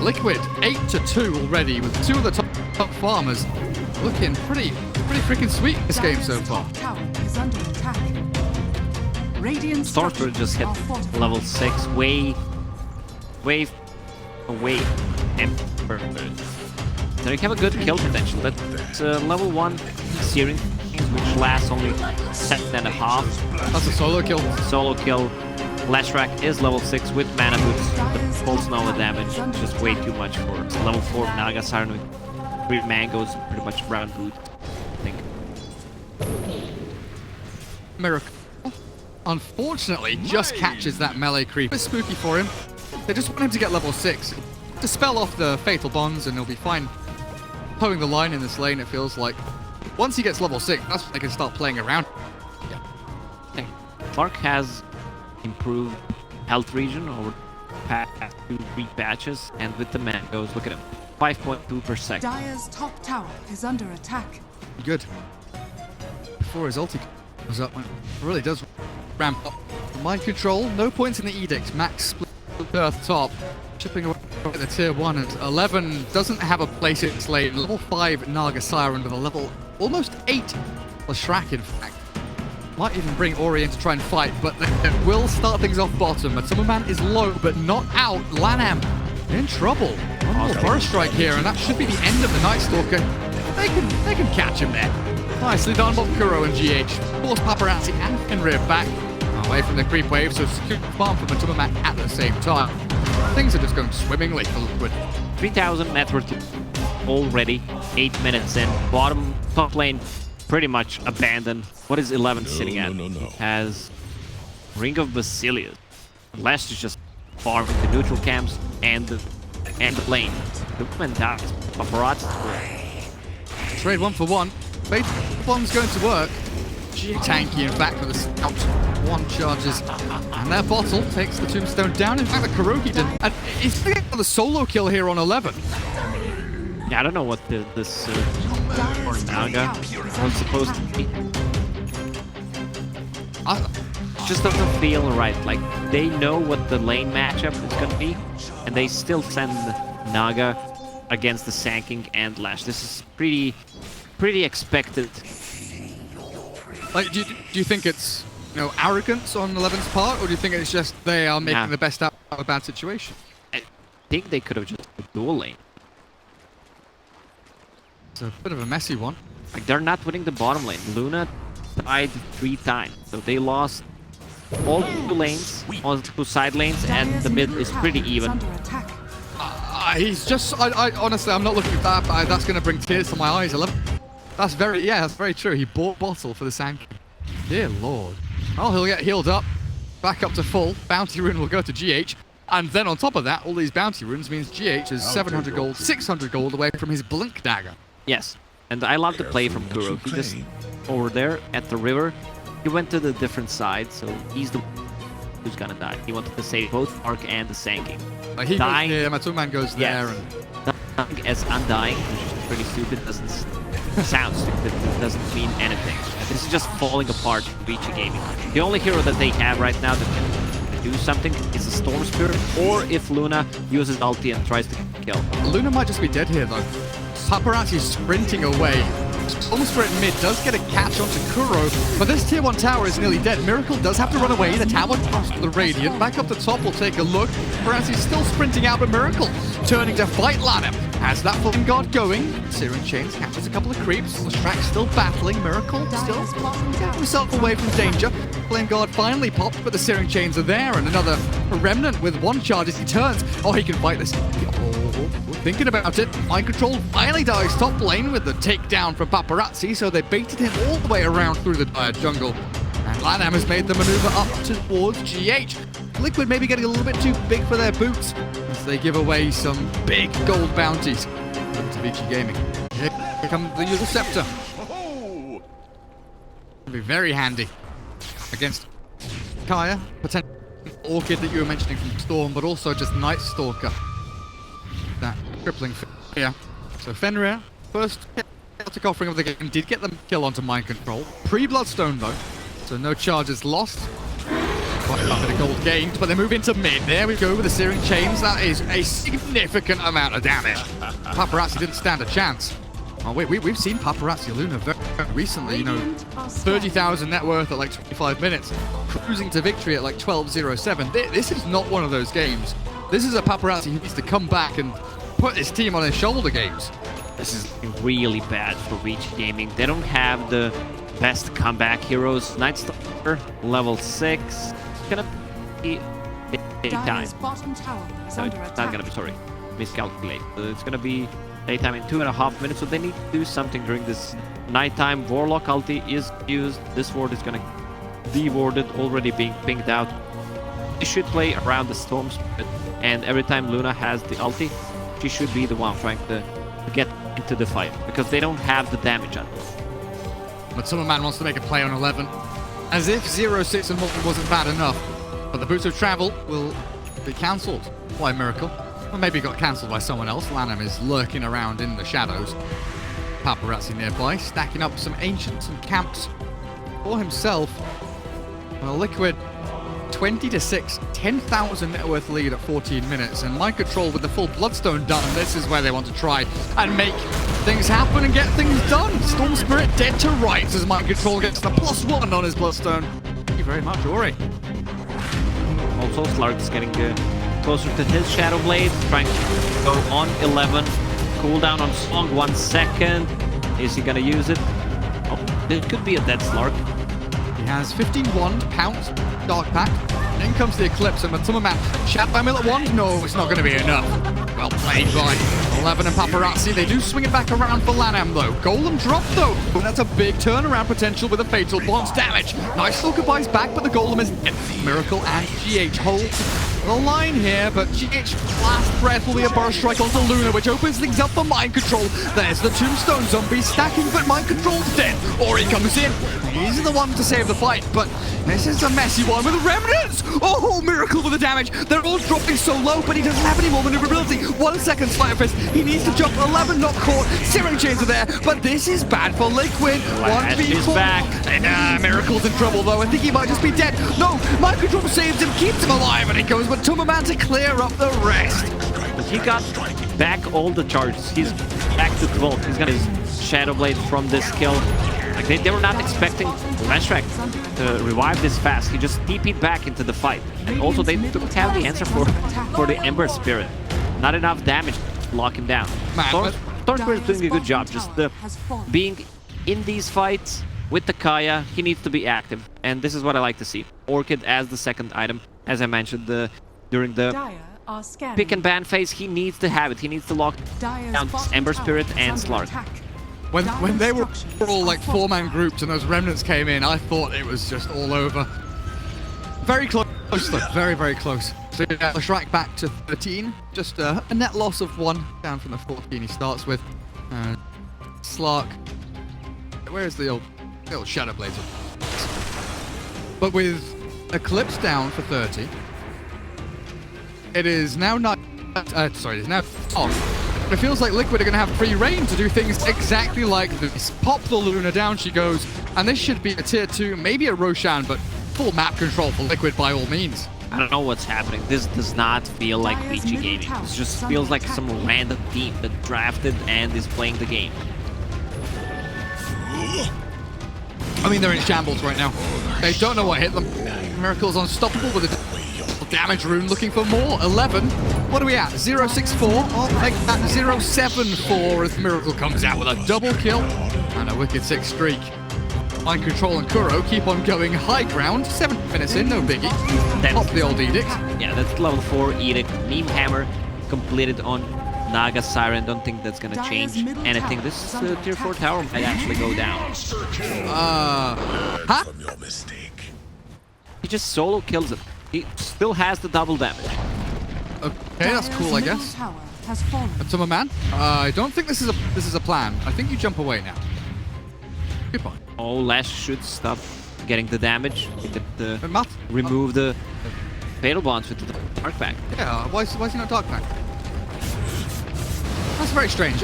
Liquid 8-2 already, with two of the top farmers looking pretty freaking sweet this game so far. Stormtrooper just hit level 6, way away. So you have a good kill potential. That's level 1 Searing, which lasts only a second and a half. That's a solo kill. Solo kill. Lashrak is level 6 with mana boots. The pulse nova damage is just way too much for level 4 Naga Siren with 3 mangoes, pretty much round boot, I think. Miracle, unfortunately, just catches that melee creep. It's spooky for him. They just want him to get level 6. Dispel off the fatal bonds and he'll be fine. Towing the line in this lane, it feels like. Once he gets level 6, that's when they can start playing around. Yeah. Okay. Clark has improved health region over past 2-3 patches, and with the mangoes, look at him, 5.2 per second. Dire's top tower is under attack. Good. Before his ulti goes up, it really does ramp up. Mind control, no points in the edict. Max split earth top, chipping away at the tier 1, and 11 doesn't have a place in its lane. Level 5 Naga Siren with a level almost 8 Lashrak, in fact. Might even bring Ori in to try and fight, but it will start things off bottom. Matsumaman is low, but not out. Lanam in trouble. One more Forest Strike here, and that should be the end of the Night Stalker. They can catch him there. Nicely done, Bob Kuro and GH. Force Paparazzi and Fenrir back away from the creep wave, so secure farm for Matsumaman at the same time. Things are just going swimmingly for Liquid. 3,000 net worth already, 8 minutes in. Bottom, top lane, pretty much abandoned. What is 11 sitting at? Has Ring of Basilius. Last is just farming the neutral camps and the lane. The movement dies. Paparazzi. Trade 1-for-1. Fate bomb's going to work. Tanky, in fact, with a scout. 1 charges. And their bottle takes the tombstone down. In fact, the Kuroki did. And he's going for the solo kill here on 11. Yeah, I don't know what this Naga was supposed to be. Just doesn't feel right. Like, they know what the lane matchup is going to be, and they still send Naga against the Sanking and Lash. This is pretty expected. Like, do you think it's, arrogance on 11's part, or do you think it's just they are making the best out of a bad situation? I think they could have just dual lane. It's a bit of a messy one. Like, they're not winning the bottom lane. Luna died 3 times, so they lost all 2 lanes, all 2 side lanes, and the mid is pretty even. He's just, I honestly, I'm not looking at that, but that's going to bring tears to my eyes. 11. That's very true. He bought bottle for the Sanky. Dear Lord. Oh, he'll get healed up, back up to full. Bounty rune will go to GH. And then on top of that, all these bounty runes means GH is 700 gold, 600 gold away from his Blink Dagger. Yes, and I love the play from Kuro. He just, over there at the river, he went to the different side, so he's the who's gonna die. He wanted to save both Ark and the Sanking. Like he goes here, Matsuman goes there, and dying as undying, which is pretty stupid, doesn't sound stupid, it doesn't mean anything. This is just falling apart for Vici Gaming. The only hero that they have right now that can do something is a Storm Spirit, or if Luna uses ulti and tries to kill. Luna might just be dead here though. Paparazzi's sprinting away. Storm Spirit mid does get a catch onto Kuro, but this tier 1 tower is nearly dead. Miracle does have to run away. The tower comes to the Radiant. Back up the top, we'll take a look. Paparazzi's still sprinting out, but Miracle turning to fight Lanham. Has that Flame Guard going. Searing Chains catches a couple of creeps. Lashrak still battling. Miracle still getting himself away from danger. Flame Guard finally popped, but the Searing Chains are there, and another Remnant with 1 charge as he turns. Oh, he can fight this. Thinking about it, Mind Control finally dies top lane with the takedown from Paparazzi, so they baited him all the way around through the dire jungle. And Lanham has made the maneuver up towards GH. Liquid maybe getting a little bit too big for their boots as they give away some big gold bounties to Vici Gaming. Here comes the User Scepter. It'll be very handy against Kaya, potential Orchid that you were mentioning from Storm, but also just Night Stalker. That crippling fear. So Fenrir, first chaotic offering of the game, did get the kill onto Mind Control. Pre-Bloodstone though, so no charges lost. Quite a bit of gold gained, but they move into mid. There we go with the Searing Chains. That is a significant amount of damage. Paparazzi didn't stand a chance. Oh, wait, we've seen Paparazzi Luna very recently, you know, 30,000 net worth at like 25 minutes, cruising to victory at like 12:07. This is not one of those games. This is a Paparazzi who needs to come back and put his team on his shoulder games. This is really bad for Reach Gaming. They don't have the best comeback heroes. Night Stalker, level 6. It's gonna be daytime. Dire's bottom tower is No, under it's attack. not gonna be, sorry, miscalculate. It's gonna be daytime in 2.5 minutes, so they need to do something during this nighttime. Warlock ulti is used. This ward is gonna be warded, already being pinged out. They should play around the Storm Spirit, and every time Luna has the ulti, she should be the one trying to get into the fight, because they don't have the damage on them. But Summerman wants to make a play on 11, as if 0-6 and 1 wasn't bad enough. But the Boots of Travel will be cancelled by Miracle. Or maybe got cancelled by someone else. Lanham is lurking around in the shadows. Paparazzi nearby, stacking up some ancients and camps for himself. Well, Liquid 20-6, 10,000 net worth lead at 14 minutes, and Mind Control with the full Bloodstone done. This is where they want to try and make things happen and get things done. Storm Spirit dead to rights as Mind Control gets the +1 on his Bloodstone. Thank you very much, Ori. Also, Slark's getting closer to his Shadow Blade, trying to go on 11. Cooldown on Song, 1 second. Is he gonna use it? Oh, it could be a dead Slark. He has 15 wand, pounce, dark pack. Then comes the Eclipse, and Matuma chat by Millet wand. No, it's not going to be enough. Well played by 11 and Paparazzi. They do swing it back around for Lanham though. Golem drop though. But that's a big turnaround potential with a fatal bonds damage. Nice Stalker buys back, but the Golem is dead. Miracle and GH hold the line here, but GH last breath will be a burst strike onto Luna, which opens things up for Mind Control. There's the Tombstone zombie stacking, but Mind Control's dead. Ori comes in. He's the one to save the fight, but this is a messy one with remnants. Oh, Miracle with the damage. They're all dropping so low, but he doesn't have any more maneuverability. 1 second Fire Fist. He needs to jump. 11 not caught. Searing Chains are there, but this is bad for Liquid. 1v4. back. And Miracle's in trouble though. I think he might just be dead. No, Mind Control saves him, keeps him alive, and he goes with Tumberman to clear up the rest. He got back all the charges. He's back to 12. He's got his Shadow Blade from this kill. Like they were not expecting Restrak to revive this fast. He just TP'd back into the fight. And also they don't have the answer for the Ember Spirit. Not enough damage to lock him down. Storm Spirit's doing a good job. Just being in these fights with the Kaya, he needs to be active. And this is what I like to see. Orchid as the second item. As I mentioned during the pick and ban phase, he needs to have it. He needs to lock down Ember Spirit and Slark. When they were all like 4-man groups and those remnants came in, I thought it was just all over. Very close though, very, very close. So yeah, Shrek back to 13, just a net loss of 1 down from the 14 he starts with. Slark, where's the old Shadow Blades? But with Eclipse down for 30, it is now not, it is now off. It feels like Liquid are going to have free reign to do things exactly like this. Pop the Luna, down she goes, and this should be a tier 2, maybe a Roshan, but full map control for Liquid by all means. I don't know what's happening. This does not feel like PG Gaming. This just feels like some random team that drafted and is playing the game. I mean, they're in shambles right now. They don't know what hit them. Miracle's unstoppable with a damage rune, looking for more. 11. What are we at? 064. I'll make that 074 as Miracle comes out with a double kill and a wicked 6 streak. Mind Control and Kuro keep on going high ground. 7 minutes in, no biggie. Pop the old Edict. Yeah, that's level 4 Edict. Meme Hammer completed on Naga Siren. Don't think that's gonna change anything. This tier 4 tower might actually go down. Huh? He just solo kills it. He still has the double damage. Okay, that's cool, I guess. Tumberman, I don't think this is a plan. I think you jump away now. Goodbye. Oh, Lash should stop getting the damage. He could remove the fatal bonds with the dark pack. Yeah, why is he not dark pack? That's very strange.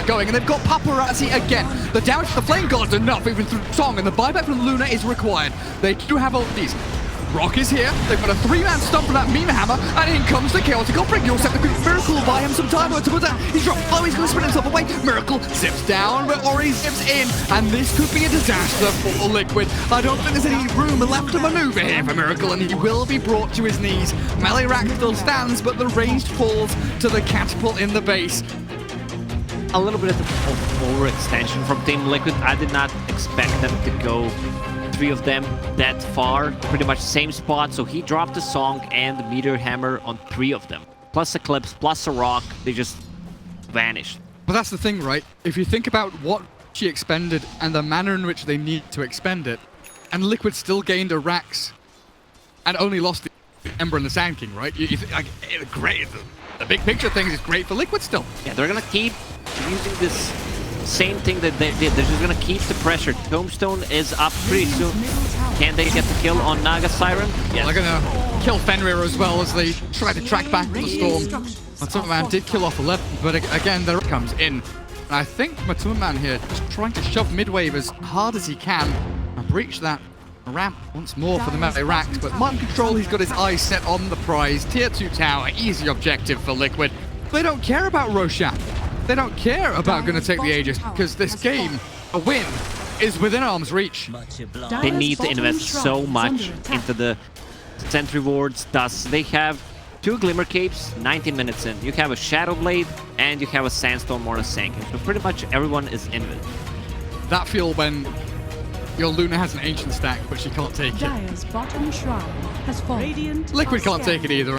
Going, and they've got Paparazzi again. The damage to the Flame God's enough, even through Song, and the buyback from Luna is required. They do have all these. Rock is here. They've got a 3-man stomp for that meme hammer, and in comes the chaotic outbreak. You'll set the quick Miracle will buy him some time. He's dropped. Oh, he's going to spin himself away. Miracle zips down, but Ori zips in, and this could be a disaster for Liquid. I don't think there's any room left to maneuver here for Miracle, and he will be brought to his knees. Melee rack still stands, but the ranged falls to the catapult in the base. A little bit of overextension from Team Liquid. I did not expect them to go 3 of them that far, pretty much same spot. So he dropped the Song and the Meteor Hammer on 3 of them. Plus Eclipse, plus a Rock, they just vanished. But that's the thing, right? If you think about what she expended and the manner in which they need to expend it, and Liquid still gained a Rax and only lost the Ember and the Sand King, right? You think, like, great. The big picture thing is great for Liquid still. Yeah, they're gonna keep using this same thing that they did. They're just gonna keep the pressure. Tombstone is up pretty soon. Can they get the kill on Naga Siren? Yes. They're gonna kill Fenrir as well as they try to track back the Storm. Matuma Man did kill off 11, but again, there comes in. And I think Matuma Man here just trying to shove midwave as hard as he can and breach that ramp once more for the melee racks, but Mind Control, he's got his eyes set on the prize. Tier 2 tower, easy objective for Liquid. They don't care about Roshan. They don't care about going to take the Aegis, because this game, a win, is within arm's reach. They need to invest so much into the sentry wards, thus they have 2 Glimmer Capes, 19 minutes in. You have a Shadow Blade, and you have a Sandstorm or a Sanking. So pretty much everyone is in it. That feel when your Luna has an ancient stack, but she can't take it. Dire's bottom shrine has fallen. Liquid can't take it either.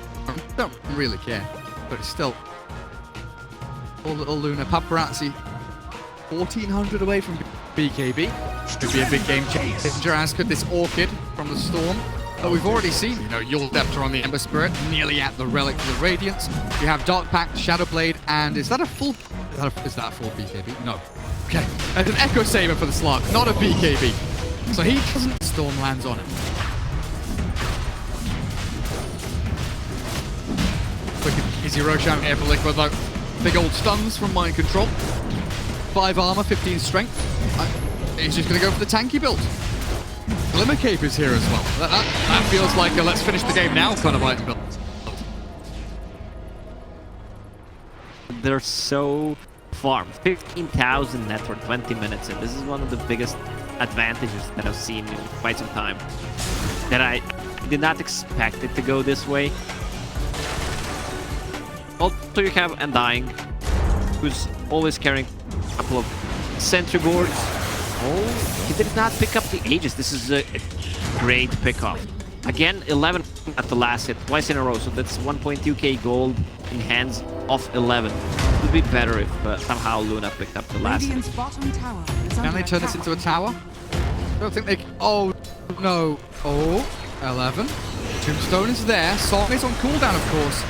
Don't really care, but it's still. Poor little Luna. Paparazzi, 1400 away from BKB. Could be a big game changer, as could this Orchid from the Storm. But we've already seen, Yul Deptor on the Ember Spirit, nearly at the Relic of the Radiance. You have Dark Pact, Shadow Blade, and is that a full... Is that a full BKB? No. Okay. There's an Echo Saber for the Slug, not a BKB. So he doesn't... Storm lands on it. Quick and easy Roshan here for Liquid, though. Big old stuns from Mind Control. 5 armor, 15 strength. He's just going to go for the tanky build. Glimmer Cape is here as well. That feels like a let's finish the game now kind of item build. They're so farmed. 15,000 net for 20 minutes, and this is one of the biggest advantages that I've seen in quite some time. That I did not expect it to go this way. Also, you have Undying, who's always carrying a couple of sentry boards. Oh, he did not pick up the Aegis. This is a great pickoff. Again, 11 at the last hit, twice in a row, so that's 1.2k gold in hands of 11. It would be better if somehow Luna picked up the last hit. Can they turn this into a tower? I don't think they... Oh, no. Oh, 11. Tombstone is there. Song is on cooldown, of course.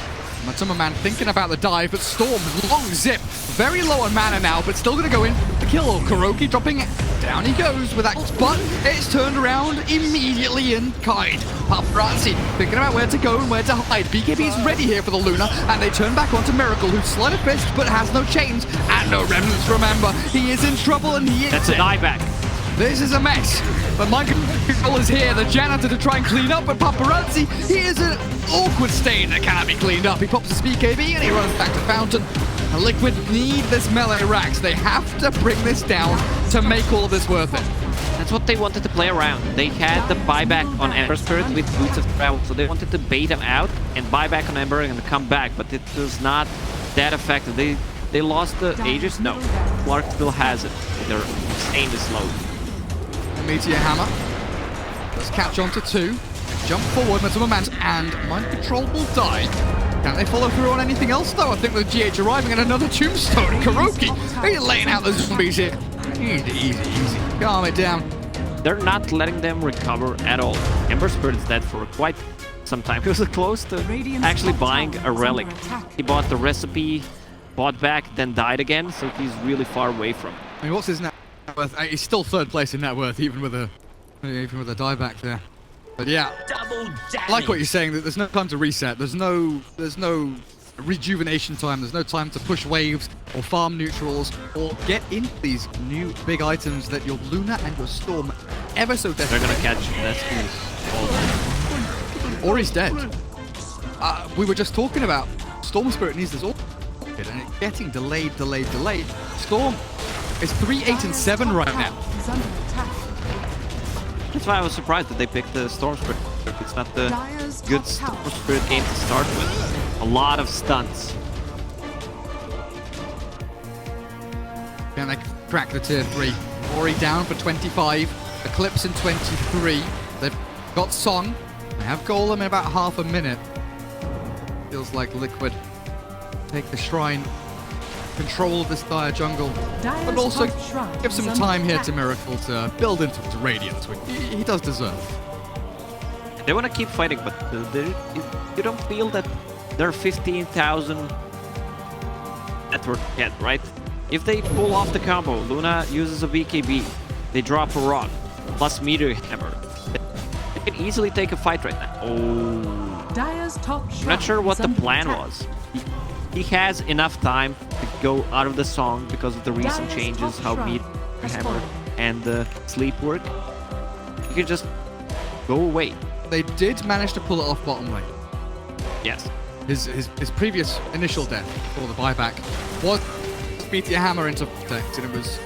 Matuma Man thinking about the dive, but Storm, long zip, very low on mana now, but still going to go in the kill. Kuroki dropping it. Down he goes with that, but it's turned around immediately in kind. Paparazzi thinking about where to go and where to hide. BKB is ready here for the Luna, and they turn back onto Miracle, who's sleight of fist, but has no chains and no remnants, remember. He is in trouble, and he is... That's a dieback. This is a mess, but Mind Control is here, the janitor, to try and clean up, but Paparazzi, he is an awkward stain that cannot be cleaned up. He pops his BKB and he runs back to Fountain. And Liquid need this melee racks. They have to bring this down to make all this worth it. That's what they wanted to play around. They had the buyback on Ember Spirit with Boots of Travel, so they wanted to bait him out and buy back on Ember and come back, but it was not that effective. They lost the Aegis? No. Clark still has it. Their aim is low. Meteor Hammer. Let's catch on to 2. Jump forward, Matuma Man, and Mind Control will die. Can they follow through on anything else, though? I think with GH arriving and another Tombstone. Kuroki, he's laying out the zombies here. Easy. Calm it down. They're not letting them recover at all. Ember Spirit is dead for quite some time. He was close to actually buying a relic. He bought the recipe, bought back, then died again, so he's really far away from it. I mean, what's his net worth? He's still 3rd place in net worth, even with a dieback there. But yeah, I like what you're saying, that there's no time to reset. There's no rejuvenation time. There's no time to push waves or farm neutrals or get into these new big items that your Luna and your Storm ever so desperately. They're gonna catch that. Ori's dead. We were just talking about Storm Spirit needs this all, and it's getting delayed. Storm is 3, 8, and 7 right now. Is under attack. That's why I was surprised that they picked the Storm Spirit. It's not the Dire's good top Storm tower. Spirit game to start with. A lot of stunts. Can they crack the tier 3? Ori down for 25. Eclipse in 23. They've got Song. They have Golem in about half a minute. Feels like Liquid take the shrine. Control of this dire jungle. Dire's But also top shrine give some is under time here attack. to Miracle to build into his Radiance, which he does deserve. They want to keep fighting, but you don't feel that they're 15,000 network yet, right? If they pull off the combo, Luna uses a BKB, they drop a rock, plus Meteor Hammer. They can easily take a fight right now. Oh. Dire's top shrine I'm not sure what is the under plan attack. was. He has enough time to go out of the song because of the recent Dire's changes, top how shrine Meteor has Hammer fallen. and Sleep work. You can just go away. They did manage to pull it off bottom lane. Yes. His previous initial death for the buyback was Meteor Hammer into Protect, and it was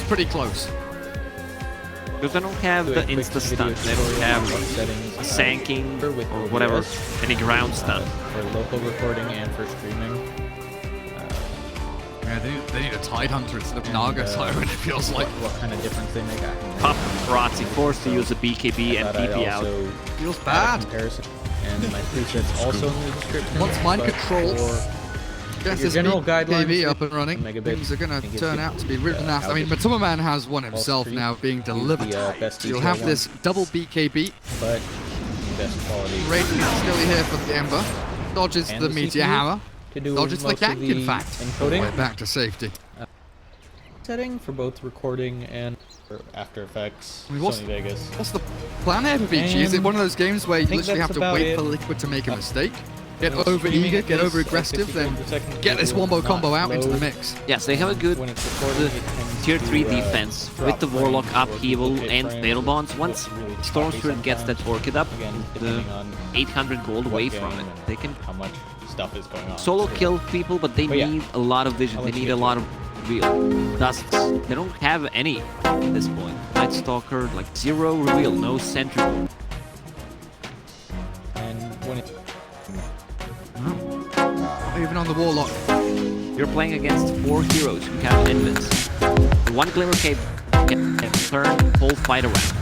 pretty close. Because they don't have the insta stun, they don't have a sanking or whatever, any ground stun. For local recording and for streaming. Yeah, they need a Tide Hunter instead of Naga Siren, it feels like. What kind of difference they make? Pop Razzi forced to use a BKB and PP out. Feels bad. Comparison. And my presets also in the description. Once mind but control gets your this general guidelines BKB for up and running, megabits, things are going I to think it's turn good. out to be really nasty. I mean, I'll Matuma Man has one himself Street, now being delivered. the, best So you'll detail have this double BKB. but best quality. Radiant is nearly here for the Ember. Dodges And the the Meteor CPU Hammer. to do Dodges the most of gank, the in fact. encoding. Way back to safety. Setting for both recording and for After Effects, I mean, what's- Sony Vegas. What's the plan here for VG? Is it one of those games where you think literally have that's to about wait it. for Liquid to make a mistake? Get When over streaming eager, it get is, over aggressive, 50 then frames a second, get this it will wombo not combo out into the load. mix. Yes, they have a good When it's recording, the it tends tier 3 to, defense drop with the Warlock frames or upheaval duplicate and frames Fatal or Bonds. get Once really Storm choppy Spirit gets that sometimes. Orchid up, Again, the depending on 800 gold away what from game it, and they can how much stuff is going on. solo So, kill people, but they But yeah, need a lot of vision. I'll They let you need get a to lot it. of reveal. Dusks, they don't have any at this point. Night Stalker, like 0 reveal, no sentry. And when it, Even on the Warlock. You're playing against 4 heroes who have invis. One Glimmer Cape can turn the whole fight around.